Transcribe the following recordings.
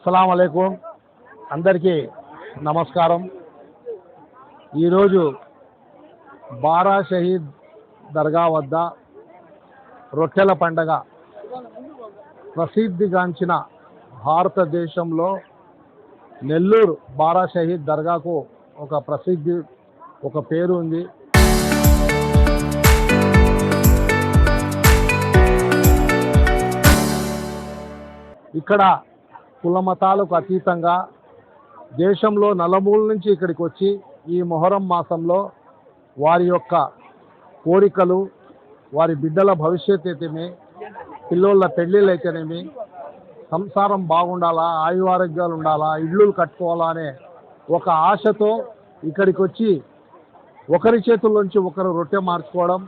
అస్సలాం వాలేకుం అందరికీ నమస్కారం। ఈరోజు బారా షహీద్ దర్గా వద్ద రొట్టెల పండగ ప్రసిద్ధిగాంచిన భారతదేశంలో నెల్లూరు బారా షహీద్ దర్గాకు ఒక పేరు ఉంది। ఇక్కడ కుల మతాలకు అతీతంగా దేశంలో నలుమూల నుంచి ఇక్కడికి వచ్చి ఈ మొహరం మాసంలో వారి యొక్క కోరికలు, వారి బిడ్డల భవిష్యత్తు అయితేనే, పిల్లోళ్ళ పెళ్ళిళ్ళు అయితేనేమి, సంసారం బాగుండాలా, ఆయు ఆరోగ్యాలు ఉండాలా, ఇళ్ళు కట్టుకోవాలా అనే ఒక ఆశతో ఇక్కడికి వచ్చి ఒకరి చేతుల్లోంచి ఒకరు రొట్టె మార్చుకోవడం।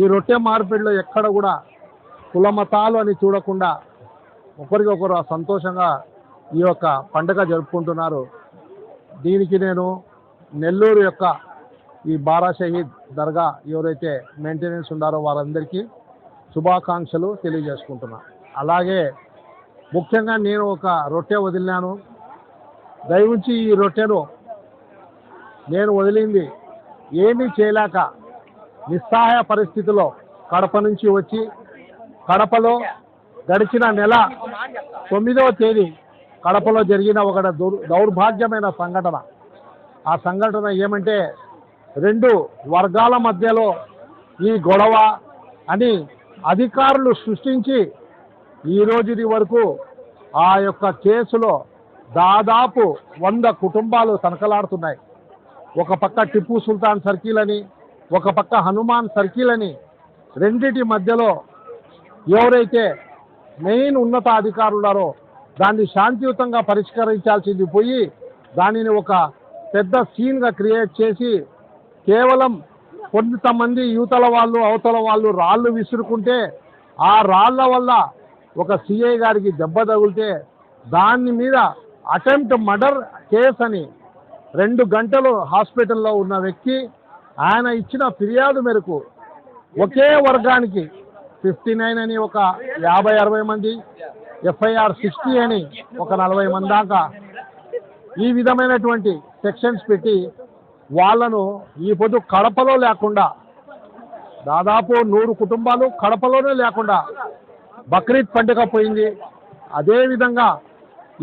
ఈ రొట్టె మార్పిడిలో ఎక్కడ కూడా కుల మతాలు అని చూడకుండా ఒకరికొకరు సంతోషంగా ఈ యొక్క పండుగ జరుపుకుంటున్నారు। దీనికి నేను నెల్లూరు యొక్క ఈ బారా షహీద్ దర్గా ఎవరైతే మెయింటెనెన్స్ ఉన్నారో వారందరికీ శుభాకాంక్షలు తెలియజేసుకుంటున్నా। అలాగే ముఖ్యంగా నేను ఒక రొట్టె వదిలినాను। దయవుంచి ఈ రొట్టెను నేను వదిలింది ఏమీ చేయలేక నిస్సహాయ పరిస్థితిలో కడప నుంచి వచ్చి, కడపలో గడిచిన నెల 9వ తేదీ కడపలో జరిగిన ఒక దౌర్భాగ్యమైన సంఘటన। ఆ సంఘటన ఏమంటే, రెండు వర్గాల మధ్యలో ఈ గొడవ అని అధికారులు సృష్టించి ఈ రోజు వరకు ఆ యొక్క కేసులో దాదాపు 100 కుటుంబాలు తనకలాడుతున్నాయి। ఒక పక్క టిప్పు సుల్తాన్ సర్కిల్ అని, ఒక పక్క హనుమాన్ సర్కిల్ అని, రెండిటి మధ్యలో ఎవరైతే మెయిన్ ఉన్నత అధికారులు ఉన్నారో దాన్ని శాంతియుతంగా పరిష్కరించాల్సింది పోయి దానిని ఒక పెద్ద సీన్గా క్రియేట్ చేసి కేవలం కొంతమంది యువతల వాళ్ళు అవతల వాళ్ళు రాళ్ళు విసురుకుంటే ఆ రాళ్ల వల్ల ఒక సిఐ గారికి దెబ్బ తగిలితే దాని మీద అటెంప్ట్ మర్డర్ కేసు అని 2 గంటలు హాస్పిటల్లో ఉన్న వ్యక్తి ఆయన ఇచ్చిన ఫిర్యాదు మేరకు ఒకే వర్గానికి 59 అని ఒక 50-60 మంది, FIR 60 అని ఒక 40 మంది దాకా ఈ విధమైనటువంటి సెక్షన్స్ పెట్టి వాళ్ళను ఈ పొద్దు కడపలో లేకుండా దాదాపు 100 కుటుంబాలు కడపలోనే లేకుండా బక్రీద్ పండుగ పోయింది। అదేవిధంగా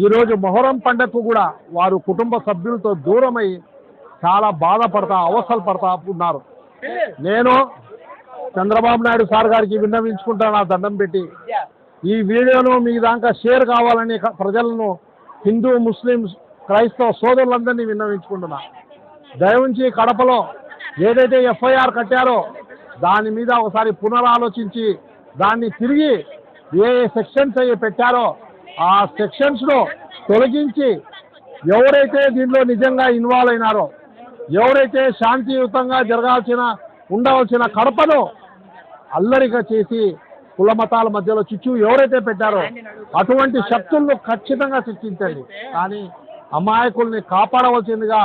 ఈరోజు మొహరం పండుగకు కూడా వారు కుటుంబ సభ్యులతో దూరమై చాలా బాధపడతా అవసరం పడతా ఉన్నారు। నేను చంద్రబాబు నాయుడు సార్ గారికి విన్నవించుకుంటాను, ఆ దండం పెట్టి ఈ వీడియోను మీ దాకా షేర్ కావాలని ప్రజలను, హిందూ ముస్లిమ్స్ క్రైస్తవ సోదరులందరినీ విన్నవించుకుంటున్నా। దయవుంచి కడపలో ఏదైతే FIR కట్టారో దాని మీద ఒకసారి పునరాలోచించి దాన్ని తిరిగి ఏ సెక్షన్స్ అయ్యి పెట్టారో ఆ సెక్షన్స్లో తొలగించి ఎవరైతే దీంట్లో నిజంగా ఇన్వాల్వ్ అయినారో, ఎవరైతే శాంతియుతంగా ఉండవలసిన కడపను అల్లరిగా చేసి కుల మతాల మధ్యలో చిచ్చు ఎవరైతే పెట్టారో అటువంటి శక్తులను ఖచ్చితంగా శిక్షించండి, కానీ అమాయకుల్ని కాపాడవలసిందిగా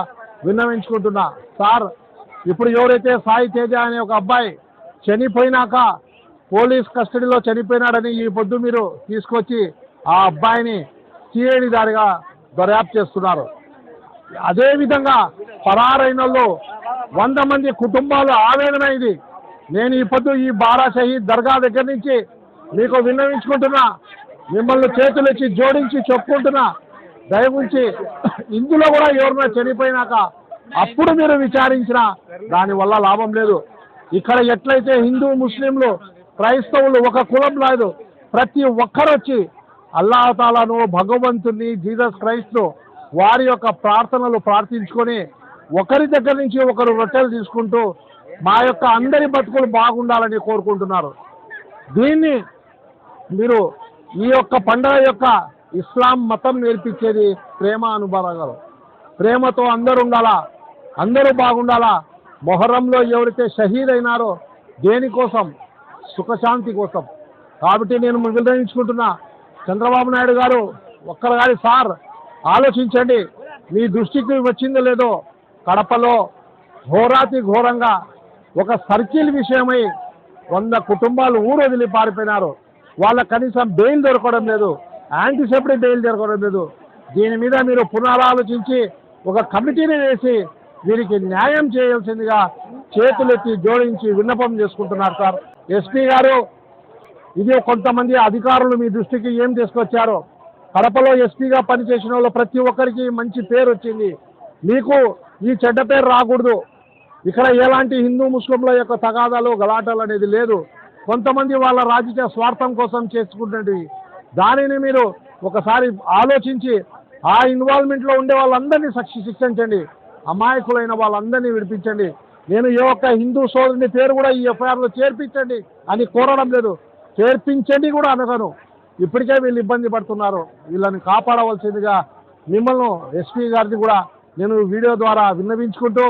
విన్నవించుకుంటున్నా। సార్, ఇప్పుడు ఎవరైతే సాయి తేజ అనే ఒక అబ్బాయి చనిపోయినాక పోలీస్ కస్టడీలో చనిపోయినాడని ఈ పొద్దు మీరు తీసుకొచ్చి ఆ అబ్బాయిని సిఐడి దారిగా దర్యాప్తు చేస్తున్నారు। అదేవిధంగా పరారైన 100 మంది కుటుంబాలు ఆవేదనైంది। నేను ఈ పొద్దు ఈ బారా షహీద్ దర్గా దగ్గర నుంచి మీకు విన్నవించుకుంటున్నా, మిమ్మల్ని చేతులు ఇచ్చి జోడించి చెప్పుకుంటున్నా, దయవుంచి ఇందులో కూడా ఎవరైనా చనిపోయినాక అప్పుడు మీరు విచారించినా దానివల్ల లాభం లేదు। ఇక్కడ ఎట్లయితే హిందూ ముస్లింలు క్రైస్తవులు ఒక కులం లేదు, ప్రతి ఒక్కరు వచ్చి అల్లాహ్ తాలాను, భగవంతుని, జీసస్ క్రైస్తు వారి యొక్క ప్రార్థనలు ప్రార్థించుకొని ఒకరి దగ్గర నుంచి ఒకరు రొట్టెలు తీసుకుంటూ మా యొక్క అందరి బతుకులు బాగుండాలని కోరుకుంటున్నారు। దీన్ని మీరు ఈ యొక్క పండుగ యొక్క ఇస్లాం మతం నేర్పించేది ప్రేమ అనుభవాలు, ప్రేమతో అందరూ ఉండాలా, అందరూ బాగుండాలా। మొహరంలో ఎవరైతే షహీద్ అయినారో దేనికోసం? సుఖశాంతి కోసం। కాబట్టి నేను విన్నవించుకుంటున్నా, చంద్రబాబు నాయుడు గారు ఒక్కరుగారి సార్ ఆలోచించండి, మీ దృష్టికి వచ్చిందో లేదో కడపలో ఘోరాతి ఘోరంగా ఒక సర్కిల్ విషయమై 100 కుటుంబాలు ఊరు వదిలి పారిపోయినారు। వాళ్ళ కనీసం బెయిల్ దొరకడం లేదు, యాంటీసెప్టిక్ బెయిల్ దొరకడం లేదు। దీని మీద మీరు పునరాలోచించి ఒక కమిటీని వేసి వీరికి న్యాయం చేయాల్సిందిగా చేతులెత్తి జోడించి విన్నపం చేసుకుంటున్నారు సార్. ఎస్పీ గారు, ఇది కొంతమంది అధికారులు మీ దృష్టికి ఏం తీసుకొచ్చారో, కడపలో ఎస్పీగా పనిచేసిన వాళ్ళు ప్రతి ఒక్కరికి మంచి పేరు వచ్చింది. మీకు ఈ చెడ్డ పేరు రాకూడదు. ఇక్కడ ఎలాంటి హిందూ ముస్లింల యొక్క తగాదాలు గలాటాలు అనేది లేదు. కొంతమంది వాళ్ళ రాజకీయ స్వార్థం కోసం చేసుకుంటున్నది. దానిని మీరు ఒకసారి ఆలోచించి ఆ ఇన్వాల్వ్మెంట్లో ఉండే వాళ్ళందరినీ శిక్షించండి. అమాయకులైన వాళ్ళందరినీ విడిపించండి. నేను ఏ ఒక్క హిందూ సోదరుని పేరు కూడా ఈ ఎఫ్ఐఆర్లో చేర్పించండి అని కోరడం లేదు, చేర్పించండి కూడా అనగను. ఇప్పటికే వీళ్ళు ఇబ్బంది పడుతున్నారు. వీళ్ళని కాపాడవలసిందిగా మిమ్మల్ని ఎస్పీ గారిని కూడా నేను వీడియో ద్వారా విన్నవించుకుంటూ